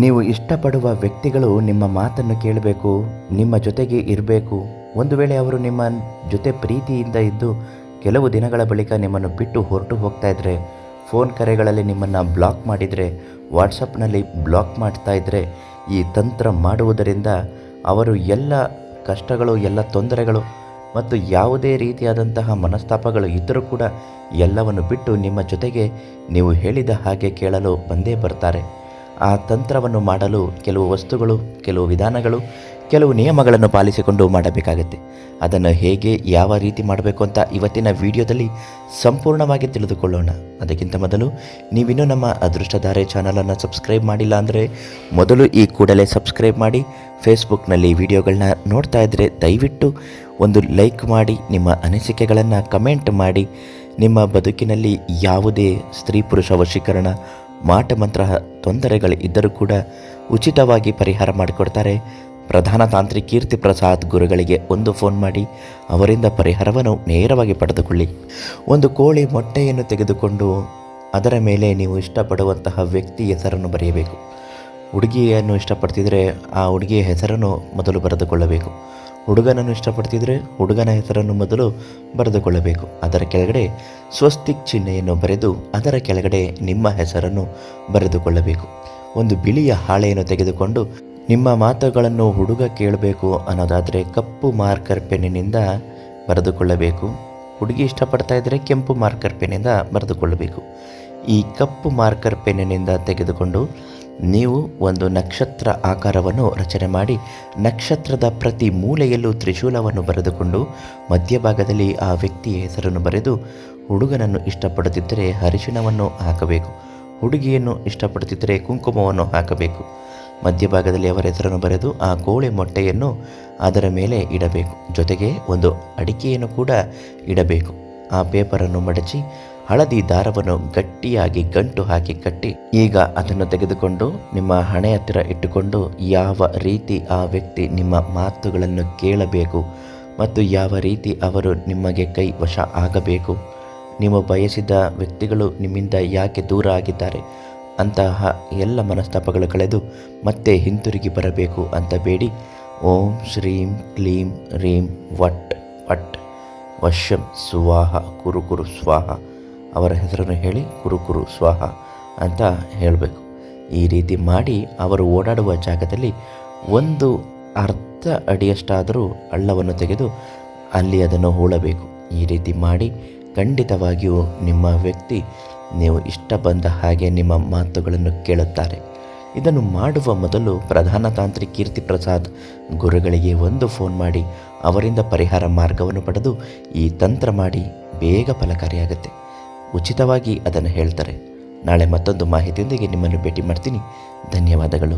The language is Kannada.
ನೀವು ಇಷ್ಟಪಡುವ ವ್ಯಕ್ತಿಗಳು ನಿಮ್ಮ ಮಾತನ್ನು ಕೇಳಬೇಕು, ನಿಮ್ಮ ಜೊತೆಗೆ ಇರಬೇಕು. ಒಂದು ವೇಳೆ ಅವರು ನಿಮ್ಮ ಜೊತೆ ಪ್ರೀತಿಯಿಂದ ಇದ್ದು ಕೆಲವು ದಿನಗಳ ಬಳಿಕ ನಿಮ್ಮನ್ನು ಬಿಟ್ಟು ಹೊರಟು ಹೋಗ್ತಾ ಇದ್ದರೆ, ಫೋನ್ ಕರೆಗಳಲ್ಲಿ ನಿಮ್ಮನ್ನು ಬ್ಲಾಕ್ ಮಾಡಿದರೆ, ವಾಟ್ಸಪ್ನಲ್ಲಿ ಬ್ಲಾಕ್ ಮಾಡ್ತಾ ಇದ್ದರೆ, ಈ ತಂತ್ರ ಮಾಡುವುದರಿಂದ ಅವರು ಎಲ್ಲ ಕಷ್ಟಗಳು, ಎಲ್ಲ ತೊಂದರೆಗಳು ಮತ್ತು ಯಾವುದೇ ರೀತಿಯಾದಂತಹ ಮನಸ್ತಾಪಗಳು ಇದ್ದರೂ ಕೂಡ ಎಲ್ಲವನ್ನು ಬಿಟ್ಟು ನಿಮ್ಮ ಜೊತೆಗೆ ನೀವು ಹೇಳಿದ ಹಾಗೆ ಕೇಳಲು ಬಂದೇ ಬರ್ತಾರೆ. ಆ ತಂತ್ರವನ್ನು ಮಾಡಲು ಕೆಲವು ವಸ್ತುಗಳು, ಕೆಲವು ವಿಧಾನಗಳು, ಕೆಲವು ನಿಯಮಗಳನ್ನು ಪಾಲಿಸಿಕೊಂಡು ಮಾಡಬೇಕಾಗತ್ತೆ. ಅದನ್ನು ಹೇಗೆ, ಯಾವ ರೀತಿ ಮಾಡಬೇಕು ಅಂತ ಇವತ್ತಿನ ವಿಡಿಯೋದಲ್ಲಿ ಸಂಪೂರ್ಣವಾಗಿ ತಿಳಿದುಕೊಳ್ಳೋಣ. ಅದಕ್ಕಿಂತ ಮೊದಲು ನೀವಿನ್ನೂ ನಮ್ಮ ಅದೃಷ್ಟಧಾರೆ ಚಾನಲನ್ನು ಸಬ್ಸ್ಕ್ರೈಬ್ ಮಾಡಿಲ್ಲ ಅಂದರೆ ಮೊದಲು ಈ ಕೂಡಲೇ ಸಬ್ಸ್ಕ್ರೈಬ್ ಮಾಡಿ. ಫೇಸ್ಬುಕ್ನಲ್ಲಿ ವಿಡಿಯೋಗಳನ್ನ ನೋಡ್ತಾ ಇದ್ದರೆ ದಯವಿಟ್ಟು ಒಂದು ಲೈಕ್ ಮಾಡಿ, ನಿಮ್ಮ ಅನಿಸಿಕೆಗಳನ್ನು ಕಮೆಂಟ್ ಮಾಡಿ. ನಿಮ್ಮ ಬದುಕಿನಲ್ಲಿ ಯಾವುದೇ ಸ್ತ್ರೀ ಪುರುಷ ವಶೀಕರಣ, ಮಾಟಮಂತ್ರ ತೊಂದರೆಗಳು ಇದ್ದರೂ ಕೂಡ ಉಚಿತವಾಗಿ ಪರಿಹಾರ ಮಾಡಿಕೊಡ್ತಾರೆ. ಪ್ರಧಾನ ತಾಂತ್ರಿಕ ಕೀರ್ತಿ ಪ್ರಸಾದ್ ಗುರುಗಳಿಗೆ ಒಂದು ಫೋನ್ ಮಾಡಿ ಅವರಿಂದ ಪರಿಹಾರವನ್ನು ನೇರವಾಗಿ ಪಡೆದುಕೊಳ್ಳಿ. ಒಂದು ಕೋಳಿ ಮೊಟ್ಟೆಯನ್ನು ತೆಗೆದುಕೊಂಡು ಅದರ ಮೇಲೆ ನೀವು ಇಷ್ಟಪಡುವಂತಹ ವ್ಯಕ್ತಿ ಹೆಸರನ್ನು ಬರೆಯಬೇಕು. ಹುಡುಗಿಯನ್ನು ಇಷ್ಟಪಡ್ತಿದ್ರೆ ಆ ಹುಡುಗಿಯ ಹೆಸರನ್ನು ಮೊದಲು ಬರೆದುಕೊಳ್ಳಬೇಕು. ಹುಡುಗನನ್ನು ಇಷ್ಟಪಡ್ತಿದ್ರೆ ಹುಡುಗನ ಹೆಸರನ್ನು ಮೊದಲು ಬರೆದುಕೊಳ್ಳಬೇಕು. ಅದರ ಕೆಳಗಡೆ ಸ್ವಸ್ತಿಕ್ ಚಿಹ್ನೆಯನ್ನು ಬರೆದು ಅದರ ಕೆಳಗಡೆ ನಿಮ್ಮ ಹೆಸರನ್ನು ಬರೆದುಕೊಳ್ಳಬೇಕು. ಒಂದು ಬಿಳಿಯ ಹಾಳೆಯನ್ನು ತೆಗೆದುಕೊಂಡು ನಿಮ್ಮ ಮಾತುಗಳನ್ನು ಹುಡುಗ ಕೇಳಬೇಕು ಅನ್ನೋದಾದರೆ ಕಪ್ಪು ಮಾರ್ಕರ್ ಪೆನ್ನಿನಿಂದ ಬರೆದುಕೊಳ್ಳಬೇಕು. ಹುಡುಗಿ ಇಷ್ಟಪಡ್ತಾ ಇದ್ದರೆ ಕೆಂಪು ಮಾರ್ಕರ್ ಪೆನ್ನಿಂದ ಬರೆದುಕೊಳ್ಳಬೇಕು. ಈ ಕಪ್ಪು ಮಾರ್ಕರ್ ಪೆನ್ನಿನಿಂದ ತೆಗೆದುಕೊಂಡು ನೀವು ಒಂದು ನಕ್ಷತ್ರ ಆಕಾರವನ್ನು ರಚನೆ ಮಾಡಿ, ನಕ್ಷತ್ರದ ಪ್ರತಿ ಮೂಲೆಯಲ್ಲೂ ತ್ರಿಶೂಲವನ್ನು ಬರೆದುಕೊಂಡು ಮಧ್ಯಭಾಗದಲ್ಲಿ ಆ ವ್ಯಕ್ತಿಯ ಹೆಸರನ್ನು ಬರೆದು, ಹುಡುಗನನ್ನು ಇಷ್ಟಪಡುತ್ತಿದ್ದರೆ ಅರಿಶಿಣವನ್ನು ಹಾಕಬೇಕು, ಹುಡುಗಿಯನ್ನು ಇಷ್ಟಪಡುತ್ತಿದ್ದರೆ ಕುಂಕುಮವನ್ನು ಹಾಕಬೇಕು. ಮಧ್ಯಭಾಗದಲ್ಲಿ ಅವರ ಹೆಸರನ್ನು ಬರೆದು ಆ ಕೋಳಿ ಮೊಟ್ಟೆಯನ್ನು ಅದರ ಮೇಲೆ ಇಡಬೇಕು. ಜೊತೆಗೆ ಒಂದು ಅಡಿಕೆಯನ್ನು ಕೂಡ ಇಡಬೇಕು. ಆ ಪೇಪರನ್ನು ಮಡಚಿ ಹಳದಿ ದಾರವನ್ನು ಗಟ್ಟಿಯಾಗಿ ಗಂಟು ಹಾಕಿ ಕಟ್ಟಿ, ಈಗ ಅದನ್ನು ತೆಗೆದುಕೊಂಡು ನಿಮ್ಮ ಹಣೆ ಹತ್ತಿರ ಇಟ್ಟುಕೊಂಡು ಯಾವ ರೀತಿ ಆ ವ್ಯಕ್ತಿ ನಿಮ್ಮ ಮಾತುಗಳನ್ನು ಕೇಳಬೇಕು ಮತ್ತು ಯಾವ ರೀತಿ ಅವರು ನಿಮಗೆ ಕೈ ವಶ ಆಗಬೇಕು, ನೀವು ಬಯಸಿದ ವ್ಯಕ್ತಿಗಳು ನಿಮ್ಮಿಂದ ಯಾಕೆ ದೂರ ಆಗಿದ್ದಾರೆ, ಅಂತಹ ಎಲ್ಲ ಮನಸ್ತಾಪಗಳು ಕಳೆದು ಮತ್ತೆ ಹಿಂತಿರುಗಿ ಬರಬೇಕು ಅಂತ ಬೇಡಿ, ಓಂ ಶ್ರೀಂ ಕ್ಲೀಂ ರೀಂ ವಟ್ ಪಟ್ ವಶಂ ಸ್ವಾಹ ಕುರು ಕುರು ಸ್ವಾಹ ಅವರ ಹೆಸರನ್ನು ಹೇಳಿ ಕುರು ಕುರು ಸ್ವಾಹ ಅಂತ ಹೇಳಬೇಕು. ಈ ರೀತಿ ಮಾಡಿ ಅವರು ಓಡಾಡುವ ಜಾಗದಲ್ಲಿ ಒಂದು ಅರ್ಧ ಅಡಿಯಷ್ಟಾದರೂ ಹಳ್ಳವನ್ನು ತೆಗೆದು ಅಲ್ಲಿ ಅದನ್ನು ಹೂಳಬೇಕು. ಈ ರೀತಿ ಮಾಡಿ ಖಂಡಿತವಾಗಿಯೂ ನಿಮ್ಮ ವ್ಯಕ್ತಿ ನೀವು ಇಷ್ಟ ಬಂದ ಹಾಗೆ ನಿಮ್ಮ ಮಾತುಗಳನ್ನು ಕೇಳುತ್ತಾರೆ. ಇದನ್ನು ಮಾಡುವ ಮೊದಲು ಪ್ರಧಾನ ತಾಂತ್ರಿಕ ಕೀರ್ತಿ ಪ್ರಸಾದ್ ಗುರುಗಳಿಗೆ ಒಂದು ಫೋನ್ ಮಾಡಿ ಅವರಿಂದ ಪರಿಹಾರ ಮಾರ್ಗವನ್ನು ಪಡೆದು ಈ ತಂತ್ರ ಮಾಡಿ ಬೇಗ ಫಲಕಾರಿಯಾಗುತ್ತೆ. ಉಚಿತವಾಗಿ ಅದನ್ನು ಹೇಳ್ತಾರೆ. ನಾಳೆ ಮತ್ತೊಂದು ಮಾಹಿತಿಯೊಂದಿಗೆ ನಿಮ್ಮನ್ನು ಭೇಟಿ ಮಾಡ್ತೀನಿ. ಧನ್ಯವಾದಗಳು.